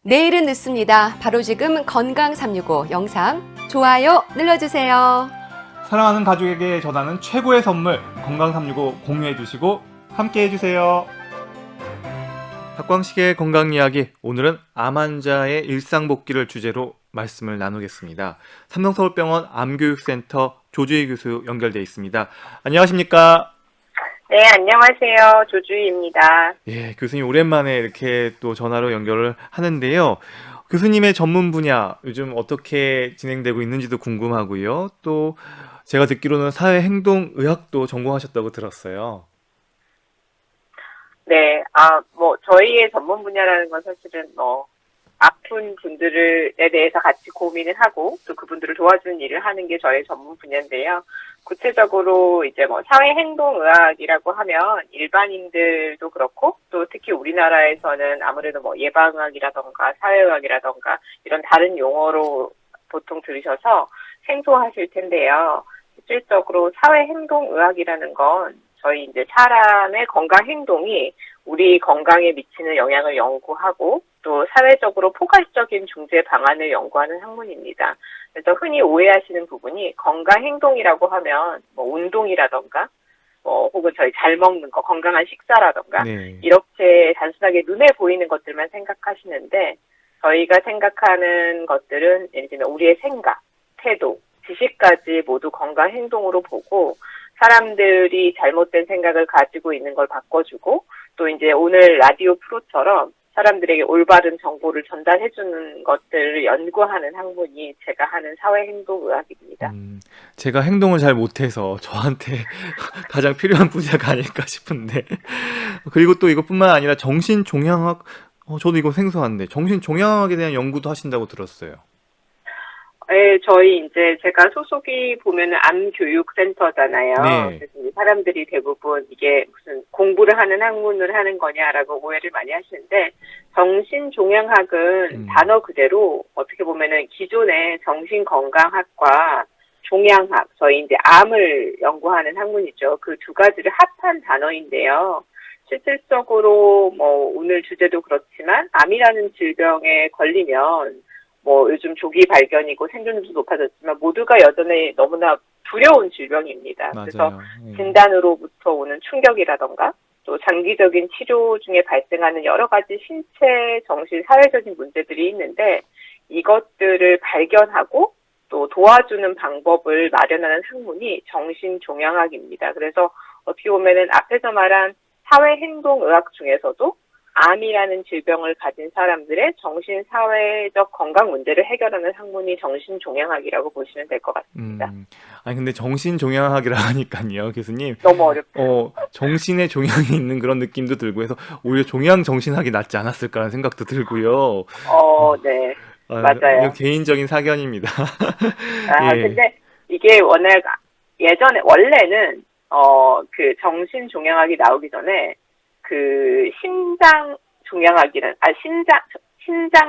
내일은 늦습니다. 바로 지금 건강 365 영상 좋아요 눌러주세요. 사랑하는 가족에게 전하는 최고의 선물 건강365 공유해 주시고 함께 해주세요. 박광식의 건강 이야기, 오늘은 암 환자의 일상 복귀를 주제로 말씀을 나누겠습니다. 삼성서울병원 암교육센터 조주희 교수 연결돼 있습니다. 안녕하십니까? 네, 안녕하세요. 조주희입니다. 예, 교수님 오랜만에 이렇게 또 전화로 연결을 하는데요. 교수님의 전문 분야 요즘 어떻게 진행되고 있는지도 궁금하고요. 또 제가 듣기로는 사회행동의학도 전공하셨다고 들었어요. 네, 저희의 전문 분야라는 건 사실은 아픈 분들에 대해서 같이 고민을 하고 또 그분들을 도와주는 일을 하는 게 저의 전문 분야인데요. 구체적으로 이제 사회행동의학이라고 하면 일반인들도 그렇고 또 특히 우리나라에서는 아무래도 예방의학이라던가 사회의학이라던가 이런 다른 용어로 보통 들으셔서 생소하실 텐데요. 실질적으로 사회행동의학이라는 건 저희 이제 사람의 건강 행동이 우리 건강에 미치는 영향을 연구하고 또 사회적으로 포괄적인 중재 방안을 연구하는 학문입니다. 그래서 흔히 오해하시는 부분이 건강 행동이라고 하면 운동이라던가 혹은 저희 잘 먹는 거, 건강한 식사라던가 네. 이렇게 단순하게 눈에 보이는 것들만 생각하시는데 저희가 생각하는 것들은 예를 들면 우리의 생각, 태도, 지식까지 모두 건강 행동으로 보고 사람들이 잘못된 생각을 가지고 있는 걸 바꿔주고 또 이제 오늘 라디오 프로처럼 사람들에게 올바른 정보를 전달해주는 것들을 연구하는 학문이 제가 하는 사회행동의학입니다. 제가 행동을 잘 못해서 저한테 가장 필요한 분야가 아닐까 싶은데 그리고 또 이것뿐만 아니라 정신종양학, 저도 이거 생소한데 정신종양학에 대한 연구도 하신다고 들었어요. 네, 저희 이제 제가 소속이 보면은 암교육센터잖아요. 네. 그래서 이제 사람들이 대부분 이게 무슨 공부를 하는 학문을 하는 거냐라고 오해를 많이 하시는데 정신종양학은 단어 그대로 어떻게 보면은 기존의 정신건강학과 종양학, 저희 이제 암을 연구하는 학문이죠. 그 두 가지를 합한 단어인데요. 실질적으로 오늘 주제도 그렇지만 암이라는 질병에 걸리면 요즘 조기 발견이고 생존율도 높아졌지만 모두가 여전히 너무나 두려운 질병입니다. 맞아요. 그래서 예. 진단으로부터 오는 충격이라던가 또 장기적인 치료 중에 발생하는 여러 가지 신체, 정신, 사회적인 문제들이 있는데 이것들을 발견하고 또 도와주는 방법을 마련하는 학문이 정신종양학입니다. 그래서 어떻게 보면은 앞에서 말한 사회행동의학 중에서도 암이라는 질병을 가진 사람들의 정신사회적 건강 문제를 해결하는 학문이 정신종양학이라고 보시면 될 것 같습니다. 아니 근데 정신종양학이라 하니까요, 교수님. 너무 어렵죠. 정신에 종양이 있는 그런 느낌도 들고 해서 오히려 종양정신학이 낫지 않았을까라는 생각도 들고요. 네. 맞아요. 이거 개인적인 사견입니다. 예. 근데 이게 워낙 원래는 그 정신종양학이 나오기 전에 그 신장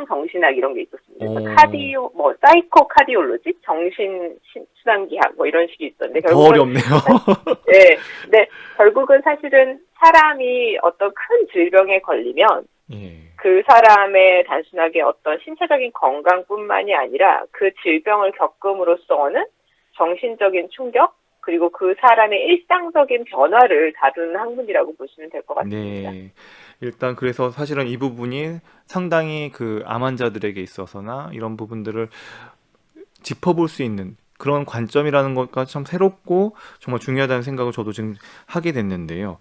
정신학 이런 게 있었습니다. 그래서 사이코 카디올로지, 수남기학 이런 식이 있었는데 더 어렵네요. 네. 근데 결국은 사실은 사람이 어떤 큰 질병에 걸리면 예. 그 사람의 단순하게 어떤 신체적인 건강뿐만이 아니라 그 질병을 겪음으로써 오는 정신적인 충격 그리고 그 사람의 일상적인 변화를 다루는 학문이라고 보시면 될 것 같습니다. 네. 일단 그래서 사실은 이 부분이 상당히 그 암 환자들에게 있어서나 이런 부분들을 짚어볼 수 있는 그런 관점이라는 것과 참 새롭고 정말 중요하다는 생각을 저도 지금 하게 됐는데요.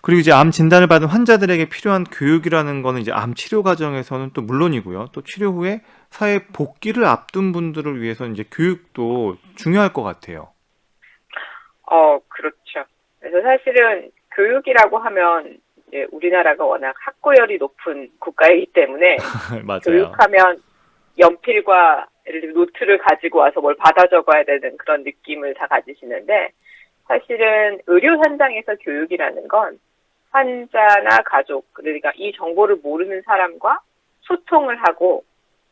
그리고 이제 암 진단을 받은 환자들에게 필요한 교육이라는 거는 이제 암 치료 과정에서는 또 물론이고요. 또 치료 후에 사회 복귀를 앞둔 분들을 위해서는 이제 교육도 중요할 것 같아요. 그렇죠. 그래서 사실은 교육이라고 하면 이제 우리나라가 워낙 학구열이 높은 국가이기 때문에 맞아요. 교육하면 연필과 예를 들면 노트를 가지고 와서 뭘 받아 적어야 되는 그런 느낌을 다 가지시는데 사실은 의료 현장에서 교육이라는 건 환자나 가족, 그러니까 이 정보를 모르는 사람과 소통을 하고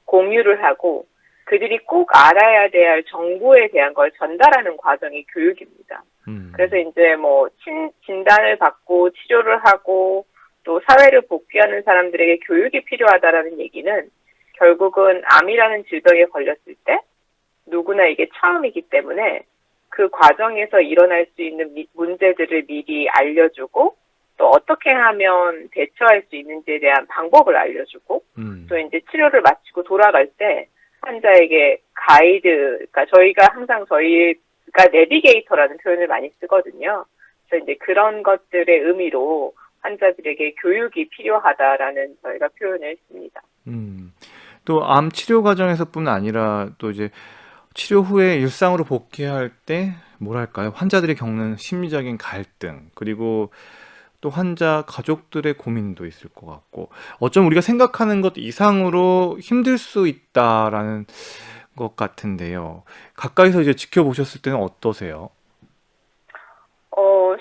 공유를 하고 그들이 꼭 알아야 될 정보에 대한 걸 전달하는 과정이 교육입니다. 그래서 이제 진단을 받고 치료를 하고 또 사회를 복귀하는 사람들에게 교육이 필요하다라는 얘기는 결국은 암이라는 질병에 걸렸을 때 누구나 이게 처음이기 때문에 그 과정에서 일어날 수 있는 문제들을 미리 알려주고 또 어떻게 하면 대처할 수 있는지에 대한 방법을 알려주고 또 이제 치료를 마치고 돌아갈 때 환자에게 가이드, 그러니까 저희가 항상 저희가 내비게이터라는 표현을 많이 쓰거든요. 그래서 이제 그런 것들의 의미로 환자들에게 교육이 필요하다라는 저희가 표현을 했습니다. 또 암 치료 과정에서뿐 아니라 또 이제 치료 후에 일상으로 복귀할 때 뭐랄까요? 환자들이 겪는 심리적인 갈등, 그리고 또 환자 가족들의 고민도 있을 것 같고, 어쩜 우리가 생각하는 것 이상으로 힘들 수 있다라는 것 같은데요. 가까이서 이제 지켜보셨을 때는 어떠세요?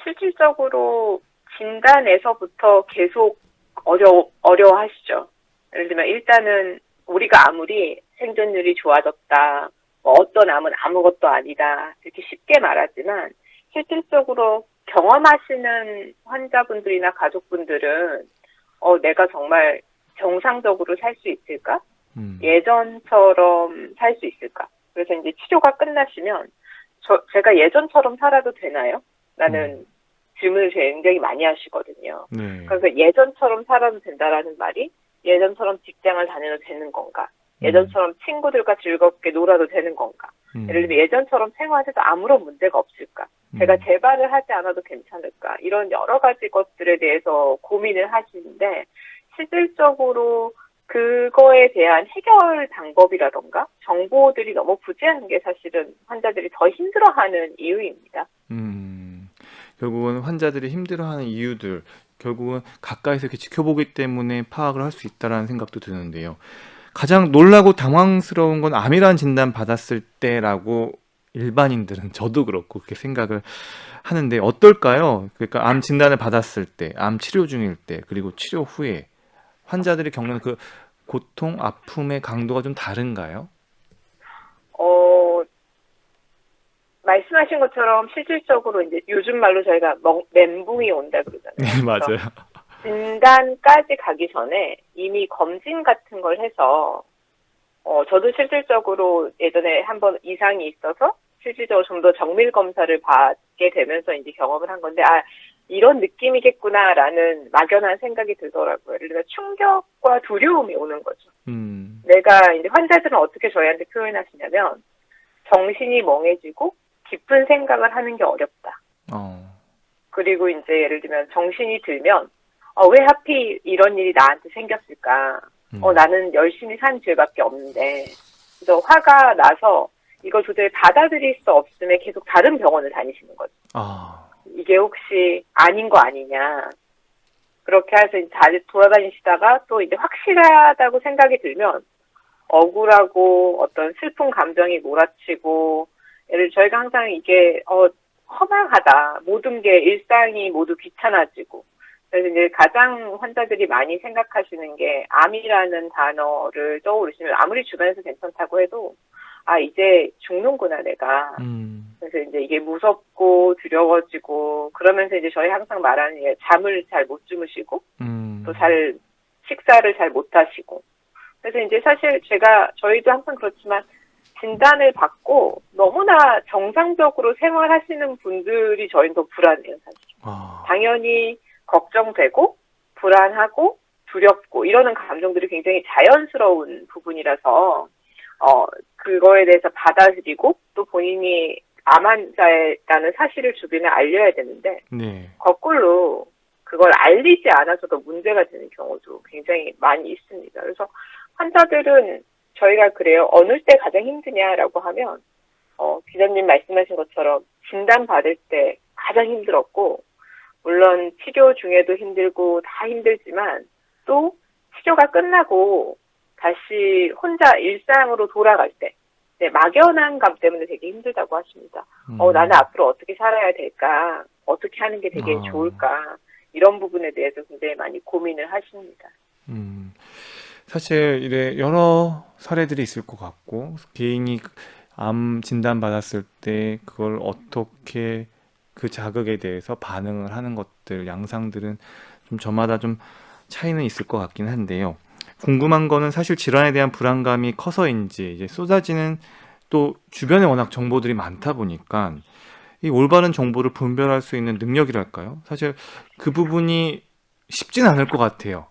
실질적으로 진단에서부터 계속 어려워하시죠. 예를 들면 일단은 우리가 아무리 생존율이 좋아졌다, 뭐 어떤 암은 아무것도 아니다, 이렇게 쉽게 말하지만 실질적으로 경험하시는 환자분들이나 가족분들은 내가 정말 정상적으로 살 수 있을까? 예전처럼 살 수 있을까? 그래서 이제 치료가 끝나시면 제가 예전처럼 살아도 되나요? 라는 질문을 굉장히 많이 하시거든요. 네. 그래서 예전처럼 살아도 된다라는 말이 제전처럼 직장을 다녀도 되는 건가? 예전처럼 친구들과 즐겁게 놀아도 되는 건가? 예를 들면 예전처럼 생활해도 아무런 문제가 없을까? 제가 재발을 하지 않아도 괜찮을까? 이런 여러 가지 것들에 대해서 고민을 하시는데 실질적으로 그거에 대한 해결 방법이라던가 정보들이 너무 부재한 게 사실은 환자들이 더 힘들어하는 이유입니다. 결국은 환자들이 힘들어하는 이유들, 결국은 가까이서 이렇게 지켜보기 때문에 파악을 할 수 있다라는 생각도 드는데요. 가장 놀라고 당황스러운 건 암이라는 진단 받았을 때라고 일반인들은, 저도 그렇고 그렇게 생각을 하는데 어떨까요? 그러니까 암 진단을 받았을 때, 암 치료 중일 때, 그리고 치료 후에 환자들이 겪는 그 고통, 아픔의 강도가 좀 다른가요? 말씀하신 것처럼 실질적으로 이제 요즘 말로 저희가 멘붕이 온다 그러잖아요. 네, 맞아요. 진단까지 가기 전에 이미 검진 같은 걸 해서 저도 실질적으로 예전에 한번 이상이 있어서 실질적으로 좀 더 정밀 검사를 받게 되면서 이제 경험을 한 건데, 이런 느낌이겠구나라는 막연한 생각이 들더라고요. 예를 들면 충격과 두려움이 오는 거죠. 내가 이제 환자들은 어떻게 저희한테 표현하시냐면 정신이 멍해지고 깊은 생각을 하는 게 어렵다. 그리고 이제 예를 들면 정신이 들면 왜 하필 이런 일이 나한테 생겼을까? 나는 열심히 산 죄밖에 없는데. 그래서 화가 나서 이걸 도저히 받아들일 수 없음에 계속 다른 병원을 다니시는 거죠. 이게 혹시 아닌 거 아니냐. 그렇게 해서 이제 돌아다니시다가 또 이제 확실하다고 생각이 들면 억울하고 어떤 슬픈 감정이 몰아치고, 예를 들어 저희가 항상 이게 허망하다. 모든 게 일상이 모두 귀찮아지고. 그래서 이제 가장 환자들이 많이 생각하시는 게 암이라는 단어를 떠오르시면 아무리 주변에서 괜찮다고 해도 이제 죽는구나 내가. 그래서 이제 이게 무섭고 두려워지고, 그러면서 이제 저희 항상 말하는 게 잠을 잘 못 주무시고 또 식사를 잘 못 하시고. 그래서 이제 사실 저희도 항상 그렇지만 진단을 받고 너무나 정상적으로 생활하시는 분들이 저희는 더 불안해요, 사실. 당연히 걱정되고 불안하고 두렵고 이러는 감정들이 굉장히 자연스러운 부분이라서 그거에 대해서 받아들이고 또 본인이 암 환자라는 사실을 주변에 알려야 되는데, 네. 거꾸로 그걸 알리지 않아서도 문제가 되는 경우도 굉장히 많이 있습니다. 그래서 환자들은 저희가 그래요. 어느 때 가장 힘드냐라고 하면 기자님 말씀하신 것처럼 진단 받을 때 가장 힘들었고, 물론 치료 중에도 힘들고 다 힘들지만 또 치료가 끝나고 다시 혼자 일상으로 돌아갈 때 막연한 감 때문에 되게 힘들다고 하십니다. 나는 앞으로 어떻게 살아야 될까? 어떻게 하는 게 되게 좋을까? 이런 부분에 대해서 굉장히 많이 고민을 하십니다. 사실 이래 여러 사례들이 있을 것 같고, 개인이 암 진단 받았을 때 그걸 어떻게 그 자극에 대해서 반응을 하는 것들, 양상들은 좀 저마다 좀 차이는 있을 것 같긴 한데요. 궁금한 거는 사실 질환에 대한 불안감이 커서인지 이제 쏟아지는 또 주변에 워낙 정보들이 많다 보니까 이 올바른 정보를 분별할 수 있는 능력이랄까요? 사실 그 부분이 쉽진 않을 것 같아요.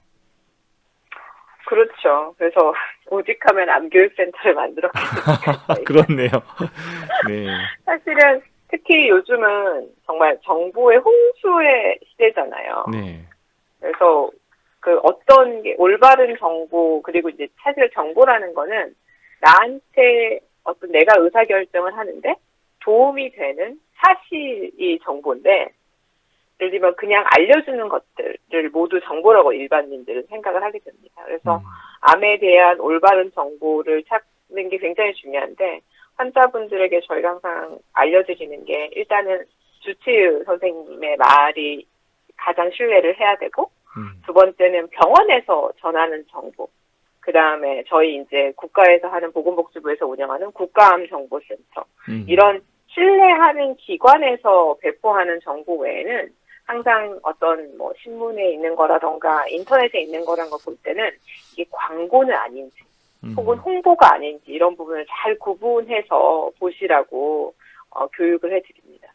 그렇죠. 그래서 오직하면 암교육센터를 만들었거든요. 그렇네요. 네. 사실은 특히 요즘은 정말 정보의 홍수의 시대잖아요. 네. 그래서 그 어떤 게 올바른 정보, 그리고 이제 사실 정보라는 거는 나한테 어떤 내가 의사결정을 하는데 도움이 되는 사실이 정보인데, 예를 들면 그냥 알려주는 것들을 모두 정보라고 일반인들은 생각을 하게 됩니다. 그래서 암에 대한 올바른 정보를 찾는 게 굉장히 중요한데, 환자분들에게 저희가 항상 알려드리는 게 일단은 주치의 선생님의 말이 가장 신뢰를 해야 되고, 두 번째는 병원에서 전하는 정보, 그 다음에 저희 이제 국가에서 하는 보건복지부에서 운영하는 국가암정보센터, 이런 신뢰하는 기관에서 배포하는 정보 외에는 항상 어떤 뭐 신문에 있는 거라던가 인터넷에 있는 거란 걸 볼 때는 이게 광고는 아닌지 혹은 홍보가 아닌지 이런 부분을 잘 구분해서 보시라고 교육을 해드립니다.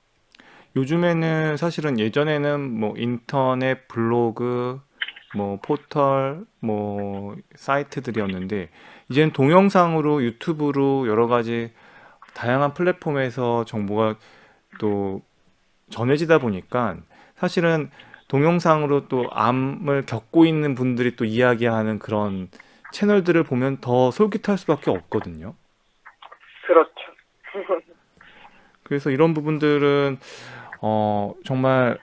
요즘에는 사실은 예전에는 뭐 인터넷, 블로그, 뭐 포털, 뭐 사이트들이었는데 이제는 동영상으로 유튜브로 여러 가지 다양한 플랫폼에서 정보가 또 전해지다 보니까 사실은 동영상으로 또 암을 겪고 있는 분들이 또 이야기하는 그런 채널들을 보면 더 솔깃할 수밖에 없거든요. 그렇죠. 그래서 이런 부분들은 정말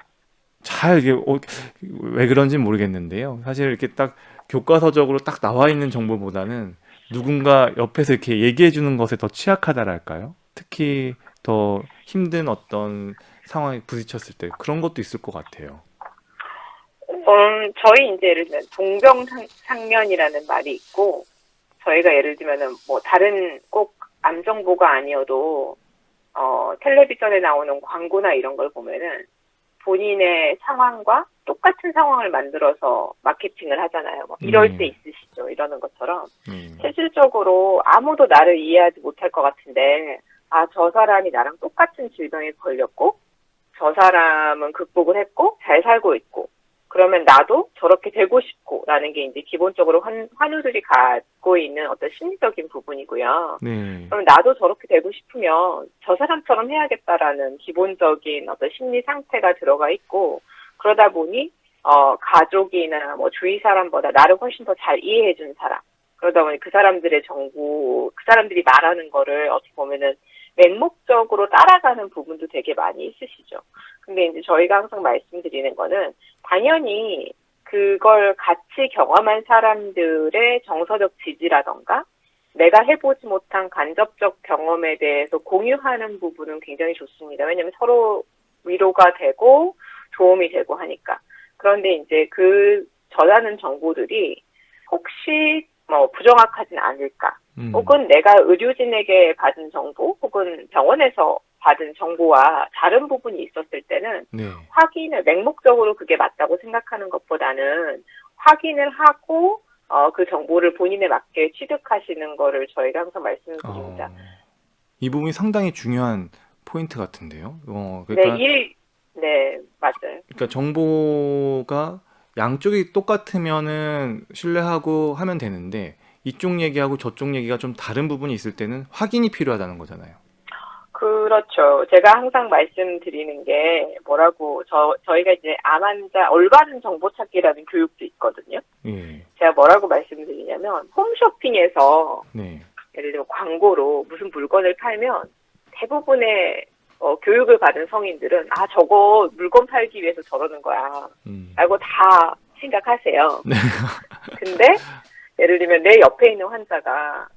잘 이게 왜 그런지 모르겠는데요. 사실 이렇게 딱 교과서적으로 딱 나와 있는 정보보다는 누군가 옆에서 이렇게 얘기해 주는 것에 더 취약하다랄까요? 특히 더 힘든 어떤 상황에 부딪혔을 때 그런 것도 있을 것 같아요. 저희 이제 예를 들면 동병상련이라는 말이 있고, 저희가 예를 들면은 뭐 다른 꼭 암 정보가 아니어도 텔레비전에 나오는 광고나 이런 걸 보면은 본인의 상황과 똑같은 상황을 만들어서 마케팅을 하잖아요. 뭐 이럴 때 있으시죠, 이러는 것처럼. 실질적으로 아무도 나를 이해하지 못할 것 같은데, 아, 저 사람이 나랑 똑같은 질병에 걸렸고, 저 사람은 극복을 했고 잘 살고 있고, 그러면 나도 저렇게 되고 싶고라는 게 이제 기본적으로 환우들이 갖고 있는 어떤 심리적인 부분이고요. 네. 그럼 나도 저렇게 되고 싶으면 저 사람처럼 해야겠다라는 기본적인 어떤 심리 상태가 들어가 있고, 그러다 보니 가족이나 뭐 주위 사람보다 나를 훨씬 더 잘 이해해준 사람, 그러다 보니 그 사람들의 정보, 그 사람들이 말하는 거를 어떻게 보면은 맹목적으로 따라가는 부분도 되게 많이 있으시죠. 근데 이제 저희가 항상 말씀드리는 거는 당연히 그걸 같이 경험한 사람들의 정서적 지지라던가 내가 해보지 못한 간접적 경험에 대해서 공유하는 부분은 굉장히 좋습니다. 왜냐하면 서로 위로가 되고 도움이 되고 하니까. 그런데 이제 그 전하는 정보들이 혹시 뭐 부정확하진 않을까, 혹은 내가 의료진에게 받은 정보 혹은 병원에서 받은 정보와 다른 부분이 있었을 때는 확인을, 맹목적으로 그게 맞다고 생각하는 것보다는 확인을 하고 그 정보를 본인에 맞게 취득하시는 거를 저희가 항상 말씀드립니다. 이 부분이 상당히 중요한 포인트 같은데요. 그러니까, 네, 맞아요. 그러니까 정보가 양쪽이 똑같으면은 신뢰하고 하면 되는데 이쪽 얘기하고 저쪽 얘기가 좀 다른 부분이 있을 때는 확인이 필요하다는 거잖아요. 그렇죠. 제가 항상 말씀드리는 게 뭐라고, 저희가 이제 암 환자 올바른 정보 찾기라는 교육도 있거든요. 예. 제가 뭐라고 말씀드리냐면, 홈쇼핑에서 네. 예를 들면 광고로 무슨 물건을 팔면 대부분의 교육을 받은 성인들은 아, 저거 물건 팔기 위해서 저러는 거야 라고 다 생각하세요. 근데 예를 들면 내 옆에 있는 환자가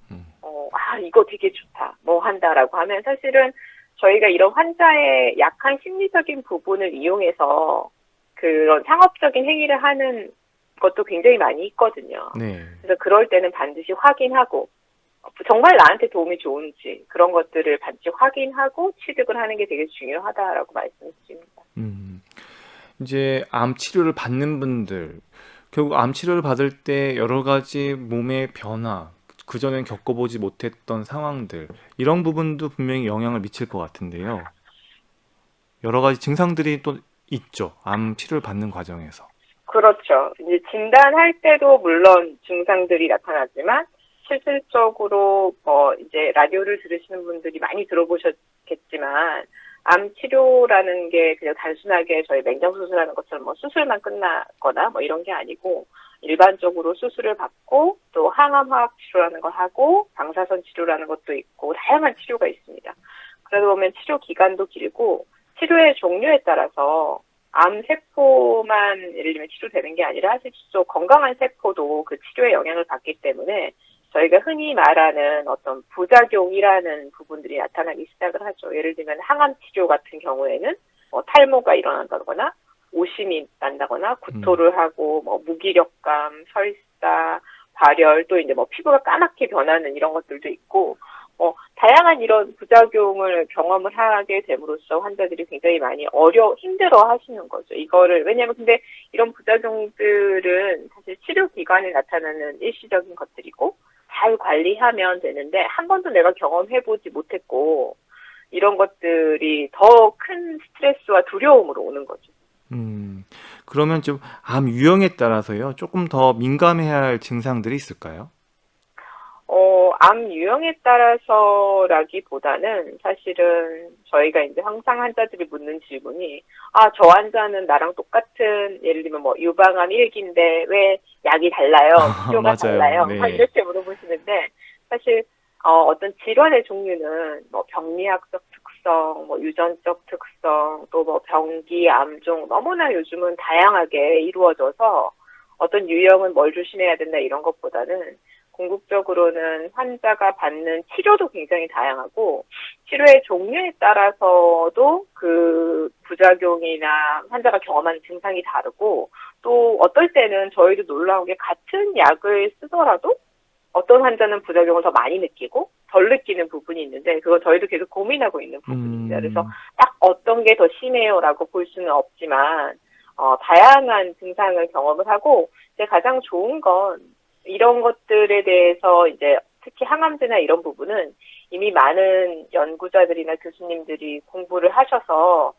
아, 이거 되게 좋다, 뭐 한다라고 하면 사실은 저희가 이런 환자의 약한 심리적인 부분을 이용해서 그런 상업적인 행위를 하는 것도 굉장히 많이 있거든요. 네. 그래서 그럴 때는 반드시 확인하고 정말 나한테 도움이 좋은지 그런 것들을 반드시 확인하고 취득을 하는 게 되게 중요하다라고 말씀드립니다. 이제 암 치료를 받는 분들, 결국 암 치료를 받을 때 여러 가지 몸의 변화, 그전엔 겪어보지 못했던 상황들, 이런 부분도 분명히 영향을 미칠 것 같은데요. 여러 가지 증상들이 또 있죠. 암 치료를 받는 과정에서. 그렇죠. 이제 진단할 때도 물론 증상들이 나타나지만 실질적으로 이제 라디오를 들으시는 분들이 많이 들어보셨겠지만 암 치료라는 게 그냥 단순하게 저희 맹장 수술하는 것처럼 뭐 수술만 끝나거나 뭐 이런 게 아니고 일반적으로 수술을 받고 또 항암화학 치료라는 걸 하고 방사선 치료라는 것도 있고 다양한 치료가 있습니다. 그러다 보면 치료 기간도 길고 치료의 종류에 따라서 암 세포만 예를 들면 치료되는 게 아니라 실제로 건강한 세포도 그 치료의 영향을 받기 때문에 저희가 흔히 말하는 어떤 부작용이라는 부분들이 나타나기 시작을 하죠. 예를 들면 항암 치료 같은 경우에는 탈모가 일어난다거나 오심이 난다거나 구토를 하고 무기력감, 설사, 발열 또 이제 피부가 까맣게 변하는 이런 것들도 있고 다양한 이런 부작용을 경험을 하게 됨으로써 환자들이 굉장히 많이 힘들어 하시는 거죠. 왜냐면 근데 이런 부작용들은 사실 치료 기간에 나타나는 일시적인 것들이고, 잘 관리하면 되는데, 한 번도 내가 경험해보지 못했고, 이런 것들이 더 큰 스트레스와 두려움으로 오는 거죠. 그러면 좀 암 유형에 따라서요, 조금 더 민감해야 할 증상들이 있을까요? 암 유형에 따라서라기보다는 사실은 저희가 이제 항상 환자들이 묻는 질문이, 저 환자는 나랑 똑같은, 예를 들면 유방암 1기인데 왜 약이 달라요? 치료가 맞아요. 달라요? 네. 이렇게 물어보시는데, 사실, 어떤 질환의 종류는 병리학적 특성, 유전적 특성, 또 병기, 암종, 너무나 요즘은 다양하게 이루어져서 어떤 유형은 뭘 조심해야 된다 이런 것보다는 궁극적으로는 환자가 받는 치료도 굉장히 다양하고 치료의 종류에 따라서도 그 부작용이나 환자가 경험하는 증상이 다르고 또 어떨 때는 저희도 놀라우게 같은 약을 쓰더라도 어떤 환자는 부작용을 더 많이 느끼고 덜 느끼는 부분이 있는데 그건 저희도 계속 고민하고 있는 부분입니다. 그래서 딱 어떤 게 더 심해요라고 볼 수는 없지만 다양한 증상을 경험을 하고 이제 가장 좋은 건 이런 것들에 대해서 이제 특히 항암제나 이런 부분은 이미 많은 연구자들이나 교수님들이 공부를 하셔서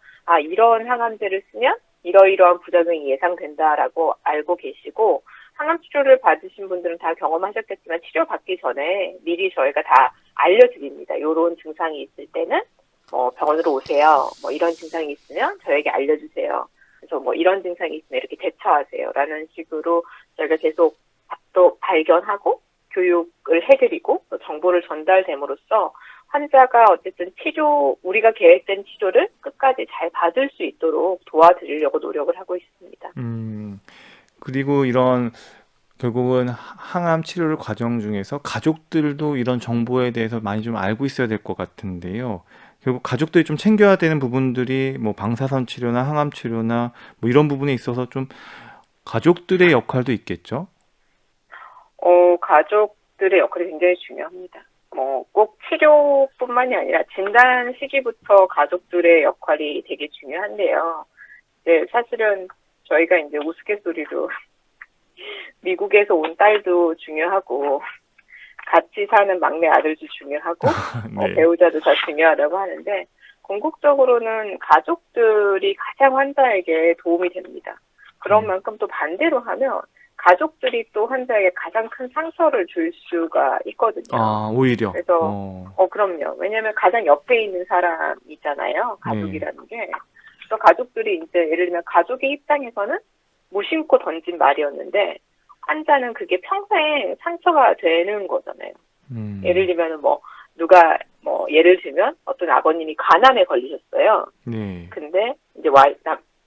이런 항암제를 쓰면 이러이러한 부작용이 예상된다라고 알고 계시고 항암 치료를 받으신 분들은 다 경험하셨겠지만 치료받기 전에 미리 저희가 다 알려드립니다. 이런 증상이 있을 때는 병원으로 오세요. 이런 증상이 있으면 저에게 알려주세요. 그래서 이런 증상이 있으면 이렇게 대처하세요라는 식으로 저희가 계속 또 발견하고 교육을 해드리고 또 정보를 전달됨으로써 환자가 어쨌든 우리가 계획된 치료를 끝까지 잘 받을 수 있도록 도와드리려고 노력을 하고 있습니다. 그리고 이런 결국은 항암 치료를 과정 중에서 가족들도 이런 정보에 대해서 많이 좀 알고 있어야 될 것 같은데요. 결국 가족들이 좀 챙겨야 되는 부분들이 방사선 치료나 항암 치료나 이런 부분에 있어서 좀 가족들의 역할도 있겠죠? 가족들의 역할이 굉장히 중요합니다. 꼭 치료뿐만이 아니라 진단 시기부터 가족들의 역할이 되게 중요한데요. 네, 사실은 저희가 이제 우스갯소리로 미국에서 온 딸도 중요하고 같이 사는 막내 아들도 중요하고 네. 배우자도 다 중요하다고 하는데 궁극적으로는 가족들이 가장 환자에게 도움이 됩니다. 그런 만큼 또 반대로 하면 가족들이 또 환자에게 가장 큰 상처를 줄 수가 있거든요. 오히려. 그래서 그럼요. 왜냐하면 가장 옆에 있는 사람이잖아요. 가족이라는 게. 그래서 가족들이 이제 예를 들면 가족의 입장에서는 무심코 던진 말이었는데 환자는 그게 평생 상처가 되는 거잖아요. 예를 들면 누가 예를 들면 어떤 아버님이 간암에 걸리셨어요. 네. 근데 이제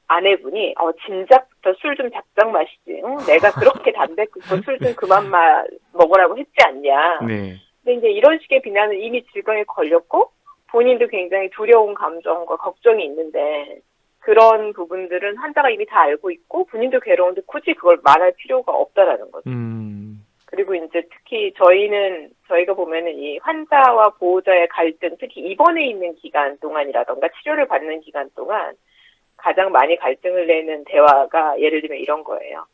아내분이 진작부터 술 좀 작작 마시지. 응? 내가 그렇게 담배 끊고 술 좀 그만 먹으라고 했지 않냐. 네. 근데 이제 이런 식의 비난은 이미 질병에 걸렸고 본인도 굉장히 두려운 감정과 걱정이 있는데 그런 부분들은 환자가 이미 다 알고 있고 본인도 괴로운데 굳이 그걸 말할 필요가 없다라는 거죠. 그리고 이제 특히 저희가 보면은 이 환자와 보호자의 갈등, 특히 입원해 있는 기간 동안이라던가 치료를 받는 기간 동안 가장 많이 갈등을 내는 대화가 예를 들면 이런 거예요.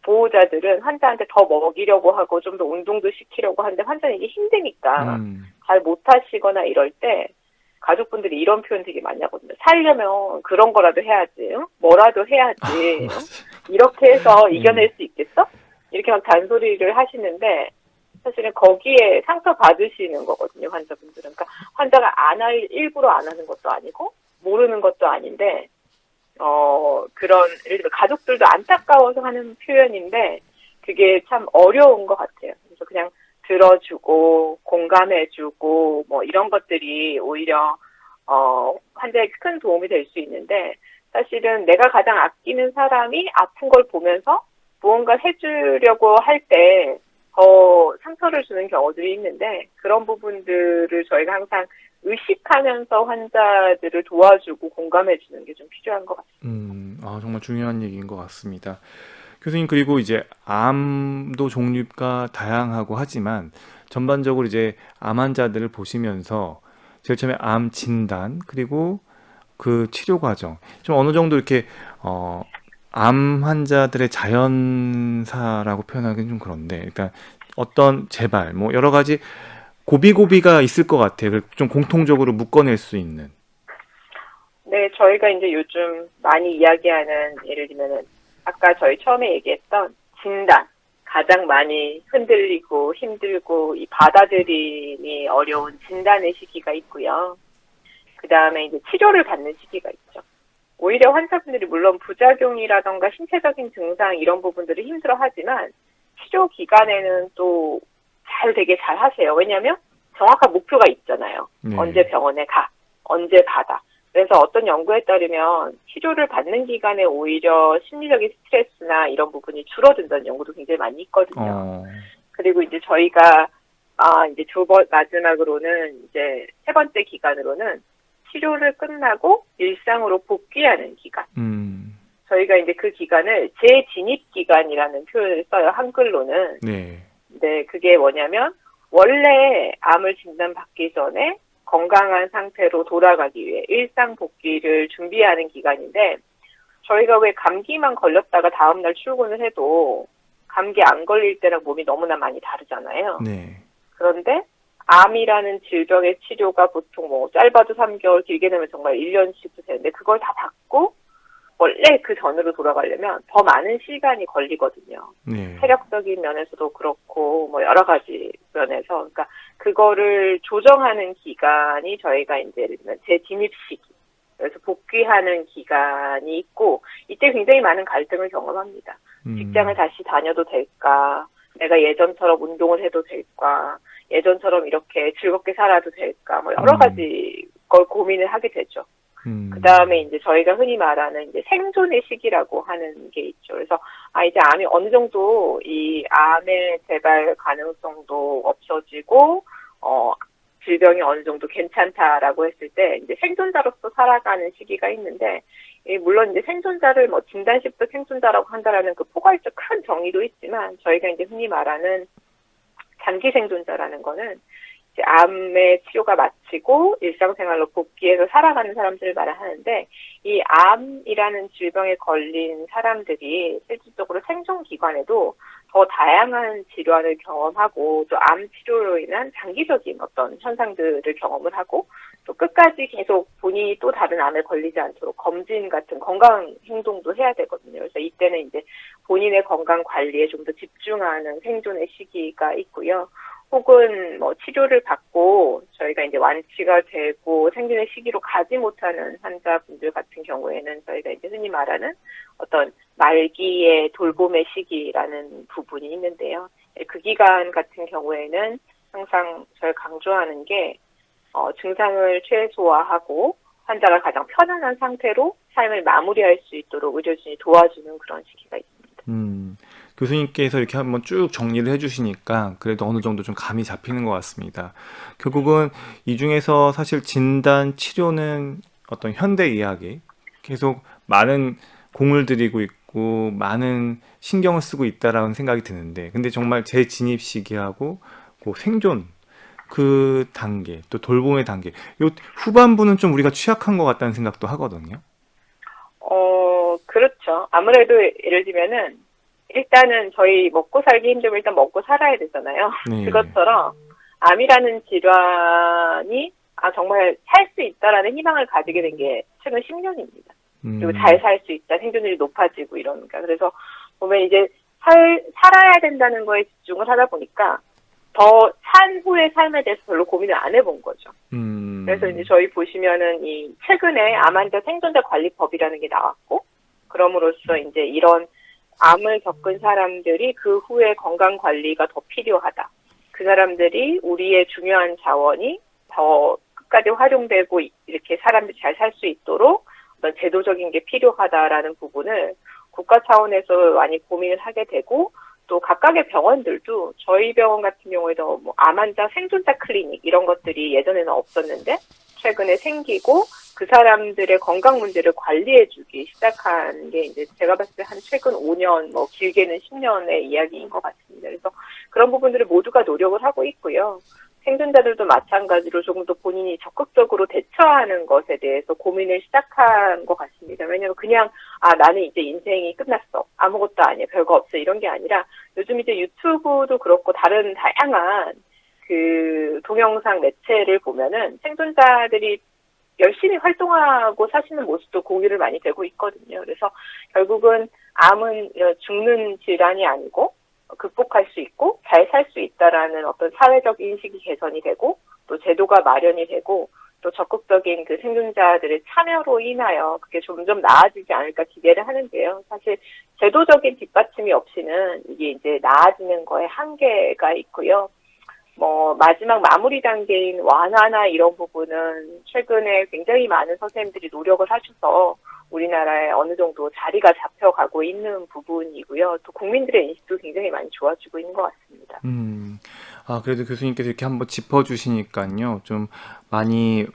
보호자들은 환자한테 더 먹이려고 하고 좀 더 운동도 시키려고 하는데 환자는 이게 힘드니까 잘 못하시거나 이럴 때 가족분들이 이런 표현 되게 많이 하거든요. 살려면 그런 거라도 해야지, 응? 뭐라도 해야지, 응? 이렇게 해서 이겨낼 수 있겠어? 이렇게 막 잔소리를 하시는데 사실은 거기에 상처 받으시는 거거든요, 환자분들은. 그러니까 환자가 일부러 안 하는 것도 아니고 모르는 것도 아닌데 그런 예를 들어 가족들도 안타까워서 하는 표현인데 그게 참 어려운 것 같아요. 그래서 그냥 들어주고 공감해주고 뭐 이런 것들이 오히려 환자에게 큰 도움이 될 수 있는데 사실은 내가 가장 아끼는 사람이 아픈 걸 보면서 무언가 해주려고 할 때 더 상처를 주는 경우들이 있는데 그런 부분들을 저희가 항상 의식하면서 환자들을 도와주고 공감해주는 게 좀 필요한 것 같습니다. 정말 중요한 얘기인 것 같습니다. 교수님, 그리고 이제 암도 종류가 다양하고 하지만 전반적으로 이제 암 환자들을 보시면서 제일 처음에 암 진단 그리고 그 치료 과정 좀 어느 정도 이렇게 암 환자들의 자연사라고 표현하기는 좀 그런데 일단 어떤 재발 뭐 여러 가지 고비고비가 있을 것 같아요. 좀 공통적으로 묶어낼 수 있는. 네, 저희가 이제 요즘 많이 이야기하는 예를 들면은 아까 저희 처음에 얘기했던 진단, 가장 많이 흔들리고 힘들고 이 받아들임이 어려운 진단의 시기가 있고요. 그 다음에 이제 치료를 받는 시기가 있죠. 오히려 환자분들이 물론 부작용이라던가 신체적인 증상 이런 부분들을 힘들어하지만 치료 기간에는 또 되게 잘 하세요. 왜냐하면 정확한 목표가 있잖아요. 네. 언제 병원에 가, 언제 받아. 그래서 어떤 연구에 따르면 치료를 받는 기간에 오히려 심리적인 스트레스나 이런 부분이 줄어든다는 연구도 굉장히 많이 있거든요. 그리고 이제 저희가 이제 마지막으로는 이제 세 번째 기간으로는 치료를 끝나고 일상으로 복귀하는 기간. 저희가 이제 그 기간을 재진입 기간이라는 표현을 써요. 한글로는. 네. 네, 그게 뭐냐면 원래 암을 진단받기 전에 건강한 상태로 돌아가기 위해 일상 복귀를 준비하는 기간인데 저희가 왜 감기만 걸렸다가 다음날 출근을 해도 감기 안 걸릴 때랑 몸이 너무나 많이 다르잖아요. 네. 그런데 암이라는 질병의 치료가 보통 뭐 짧아도 3개월, 길게 되면 정말 1년씩도 되는데 그걸 다 받고 원래 그 전으로 돌아가려면 더 많은 시간이 걸리거든요. 네. 체력적인 면에서도 그렇고 뭐 여러 가지 면에서 그러니까 그거를 조정하는 기간이 저희가 이제 예를 들면 재진입 시기 그래서 복귀하는 기간이 있고 이때 굉장히 많은 갈등을 경험합니다. 직장을 다시 다녀도 될까? 내가 예전처럼 운동을 해도 될까? 예전처럼 이렇게 즐겁게 살아도 될까? 뭐 여러 가지 걸 고민을 하게 되죠. 그 다음에 이제 저희가 흔히 말하는 이제 생존의 시기라고 하는 게 있죠. 그래서 이제 암이 어느 정도 이 암의 재발 가능성도 없어지고 질병이 어느 정도 괜찮다라고 했을 때 이제 생존자로서 살아가는 시기가 있는데 물론 이제 생존자를 뭐 진단식도 생존자라고 한다라는 그 포괄적 큰 정의도 있지만 저희가 이제 흔히 말하는 장기 생존자라는 거는 이제 암의 치료가 마치고 일상생활로 복귀해서 살아가는 사람들을 말하는데 이 암이라는 질병에 걸린 사람들이 실질적으로 생존 기간에도 더 다양한 질환을 경험하고 또 암 치료로 인한 장기적인 어떤 현상들을 경험을 하고 또 끝까지 계속 본인이 또 다른 암에 걸리지 않도록 검진 같은 건강 행동도 해야 되거든요. 그래서 이때는 이제 본인의 건강 관리에 좀 더 집중하는 생존의 시기가 있고요. 혹은 뭐 치료를 받고 저희가 이제 완치가 되고 생존의 시기로 가지 못하는 환자분들 같은 경우에는 저희가 이제 흔히 말하는 어떤 말기의 돌봄의 시기라는 부분이 있는데요. 그 기간 같은 경우에는 항상 저희가 강조하는 게 증상을 최소화하고 환자가 가장 편안한 상태로 삶을 마무리할 수 있도록 의료진이 도와주는 그런 시기가 있습니다. 교수님께서 이렇게 한번 쭉 정리를 해주시니까 그래도 어느 정도 좀 감이 잡히는 것 같습니다. 결국은 이 중에서 사실 진단, 치료는 어떤 현대 의학이 계속 많은 공을 들이고 있고 많은 신경을 쓰고 있다라는 생각이 드는데 근데 정말 재진입 시기하고 그 생존 그 단계 또 돌봄의 단계 요 후반부는 좀 우리가 취약한 것 같다는 생각도 하거든요. 그렇죠. 아무래도 예를 들면은 일단은 저희 먹고 살기 힘들면 일단 먹고 살아야 되잖아요. 네. 그것처럼 암이라는 질환이 정말 살 수 있다라는 희망을 가지게 된 게 최근 10년입니다. 그리고 잘 살 수 있다, 생존율이 높아지고 이러니까. 그래서 보면 이제 살아야 된다는 거에 집중을 하다 보니까 더 산 후의 삶에 대해서 별로 고민을 안 해본 거죠. 그래서 이제 저희 보시면은 이 최근에 암 환자 생존자 관리법이라는 게 나왔고, 그럼으로써 이제 이런 암을 겪은 사람들이 그 후에 건강 관리가 더 필요하다. 그 사람들이 우리의 중요한 자원이 더 끝까지 활용되고 이렇게 사람들이 잘 살 수 있도록 어떤 제도적인 게 필요하다라는 부분을 국가 차원에서 많이 고민을 하게 되고, 또 각각의 병원들도 저희 병원 같은 경우에도 뭐 암 환자 생존자 클리닉 이런 것들이 예전에는 없었는데 최근에 생기고 그 사람들의 건강 문제를 관리해주기 시작한 게 이제 제가 봤을 때 한 최근 5년, 뭐 길게는 10년의 이야기인 것 같습니다. 그래서 그런 부분들을 모두가 노력을 하고 있고요. 생존자들도 마찬가지로 조금 더 본인이 적극적으로 대처하는 것에 대해서 고민을 시작한 것 같습니다. 왜냐하면 그냥 나는 이제 인생이 끝났어, 아무것도 아니야, 별거 없어 이런 게 아니라 요즘 이제 유튜브도 그렇고 다른 다양한 그 동영상 매체를 보면은 생존자들이 열심히 활동하고 사시는 모습도 공유를 많이 되고 있거든요. 그래서 결국은 암은 죽는 질환이 아니고 극복할 수 있고 잘 살 수 있다라는 어떤 사회적 인식이 개선이 되고 또 제도가 마련이 되고 또 적극적인 그 생존자들의 참여로 인하여 그게 점점 나아지지 않을까 기대를 하는데요. 사실 제도적인 뒷받침이 없이는 이게 이제 나아지는 거에 한계가 있고요. 뭐 마지막 마무리 단계인 완화나 이런 부분은 최근에 굉장히 많은 선생님들이 노력을 하셔서 우리나라에 어느 정도 자리가 잡혀가고 있는 부분이고요. 또 국민들의 인식도 굉장히 많이 좋아지고 있는 것 같습니다. 그래도 교수님께서 이렇게 한번 짚어주시니까요. 좀 많이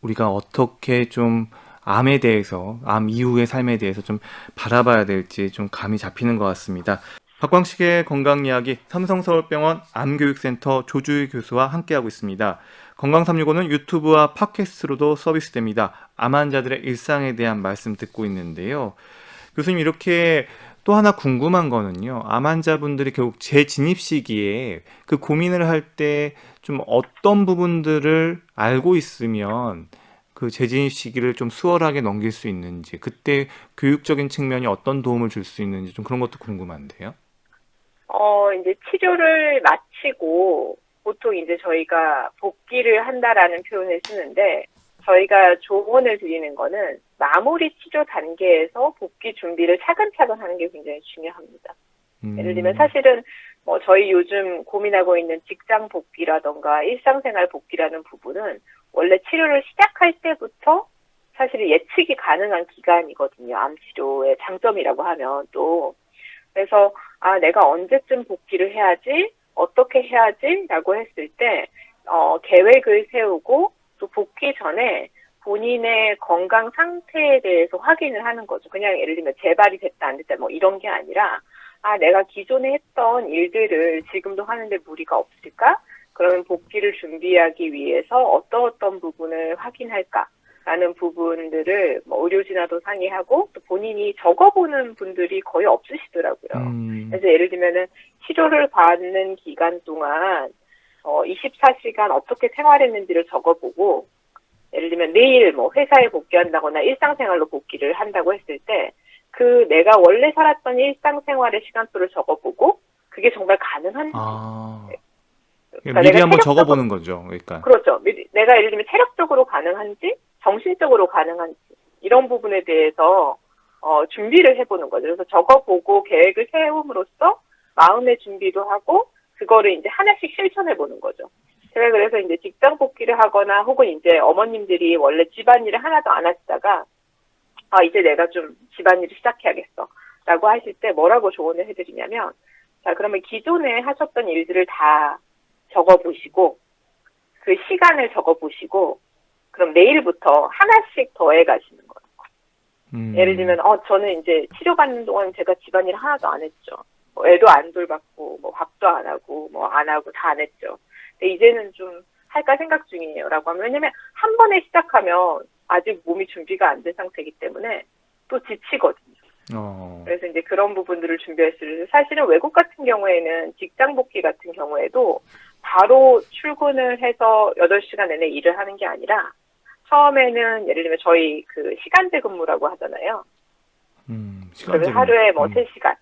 우리가 어떻게 좀 암에 대해서, 암 이후의 삶에 대해서 좀 바라봐야 될지 좀 감이 잡히는 것 같습니다. 박광식의 건강 이야기, 삼성서울병원 암교육센터 조주희 교수와 함께하고 있습니다. 건강365는 유튜브와 팟캐스트로도 서비스됩니다. 암 환자들의 일상에 대한 말씀 듣고 있는데요. 교수님, 이렇게 또 하나 궁금한 거는요. 암 환자분들이 결국 재진입 시기에 그 고민을 할 때 좀 어떤 부분들을 알고 있으면 그 재진입 시기를 좀 수월하게 넘길 수 있는지, 그때 교육적인 측면이 어떤 도움을 줄 수 있는지 좀 그런 것도 궁금한데요. 이제 치료를 마치고 보통 이제 저희가 복귀를 한다라는 표현을 쓰는데 저희가 조언을 드리는 거는 마무리 치료 단계에서 복귀 준비를 차근차근 하는 게 굉장히 중요합니다. 예를 들면 사실은 뭐 저희 요즘 고민하고 있는 직장 복귀라던가 일상생활 복귀라는 부분은 원래 치료를 시작할 때부터 사실 예측이 가능한 기간이거든요. 암 치료의 장점이라고 하면 또. 그래서 내가 언제쯤 복귀를 해야지, 어떻게 해야지라고 했을 때 계획을 세우고 또 복귀 전에 본인의 건강 상태에 대해서 확인을 하는 거죠. 그냥 예를 들면 재발이 됐다 안 됐다 뭐 이런 게 아니라 내가 기존에 했던 일들을 지금도 하는데 무리가 없을까? 그러면 복귀를 준비하기 위해서 어떤 부분을 확인할까? 라는 부분들을 뭐 의료진하고 상의하고 또 본인이 적어보는 분들이 거의 없으시더라고요. 그래서 예를 들면은 치료를 받는 기간 동안 24시간 어떻게 생활했는지를 적어보고 예를 들면 내일 뭐 회사에 복귀한다거나 일상생활로 복귀를 한다고 했을 때 그 내가 원래 살았던 일상생활의 시간표를 적어보고 그게 정말 가능한지 그러니까 미리 한번 적어보는 거죠. 그러니까. 그렇죠. 내가 예를 들면 체력적으로 가능한지 정신적으로 가능한지 이런 부분에 대해서 준비를 해보는 거죠. 그래서 적어보고 계획을 세움으로써 마음의 준비도 하고 그거를 이제 하나씩 실천해보는 거죠. 제가 그래서 이제 직장 복귀를 하거나 혹은 이제 어머님들이 원래 집안일을 하나도 안 하시다가 이제 내가 좀 집안일을 시작해야겠어 라고 하실 때 뭐라고 조언을 해드리냐면 자 그러면 기존에 하셨던 일들을 다 적어보시고 그 시간을 적어보시고 그럼 내일부터 하나씩 더해 가시는 거예요. 예를 들면 저는 이제 치료받는 동안 제가 집안일 하나도 안 했죠. 애도 안 돌봤고 뭐 밥도 안 하고 뭐 안 하고 다 안 했죠. 근데 이제는 좀 할까 생각 중이에요 라고 하면 왜냐면 한 번에 시작하면 아직 몸이 준비가 안 된 상태이기 때문에 또 지치거든요. 그래서 이제 그런 부분들을 준비했어요. 사실은 외국 같은 경우에는 직장 복귀 같은 경우에도 바로 출근을 해서 8시간 내내 일을 하는 게 아니라 처음에는 예를 들면 저희 그 시간제 근무라고 하잖아요. 그래서 하루에 뭐 3시간,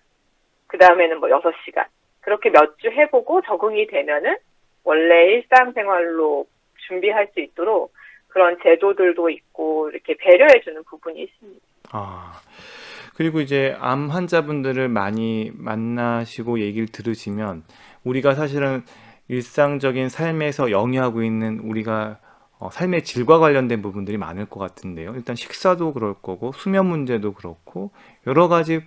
그 다음에는 뭐 6시간. 그렇게 몇 주 해보고 적응이 되면은 원래 일상생활로 준비할 수 있도록 그런 제도들도 있고 이렇게 배려해주는 부분이 있습니다. 그리고 이제 암 환자분들을 많이 만나시고 얘기를 들으시면 우리가 사실은 일상적인 삶에서 영위하고 있는 우리가 삶의 질과 관련된 부분들이 많을 것 같은데요. 일단 식사도 그럴 거고 수면 문제도 그렇고 여러 가지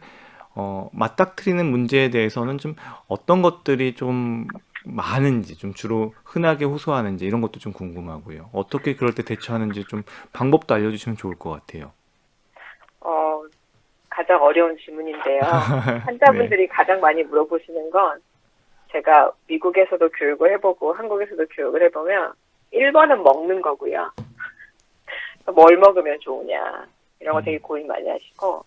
맞닥뜨리는 문제에 대해서는 좀 어떤 것들이 좀 많은지, 좀 주로 흔하게 호소하는지 이런 것도 좀 궁금하고요. 어떻게 그럴 때 대처하는지 좀 방법도 알려주시면 좋을 것 같아요. 가장 어려운 질문인데요. 환자분들이 가장 많이 물어보시는 건 제가 미국에서도 교육을 해보고 한국에서도 교육을 해보면 1번은 먹는 거고요. 뭘 먹으면 좋으냐 이런 거 되게 고민 많이 하시고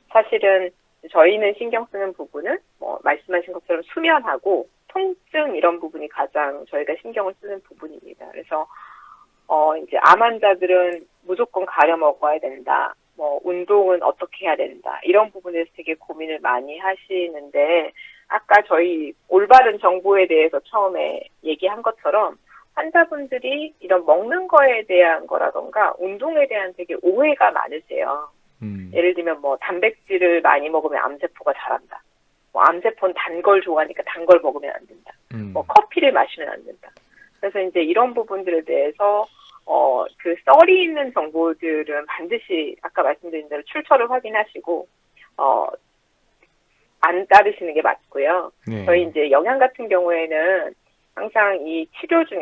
사실은 저희는 신경 쓰는 부분은 뭐 말씀하신 것처럼 수면하고 통증 이런 부분이 가장 저희가 신경을 쓰는 부분입니다. 그래서 이제 암 환자들은 무조건 가려 먹어야 된다. 뭐 운동은 어떻게 해야 된다. 이런 부분에서 되게 고민을 많이 하시는데 아까 저희 올바른 정보에 대해서 처음에 얘기한 것처럼 환자분들이 이런 먹는 거에 대한 거라던가 운동에 대한 되게 오해가 많으세요. 예를 들면 뭐 단백질을 많이 먹으면 암세포가 자란다. 뭐 암세포는 단 걸 좋아하니까 단 걸 먹으면 안 된다. 뭐 커피를 마시면 안 된다. 그래서 이제 이런 부분들에 대해서 그 썰이 있는 정보들은 반드시 아까 말씀드린 대로 출처를 확인하시고 안 따르시는 게 맞고요. 네. 저희 이제 영양 같은 경우에는 항상 이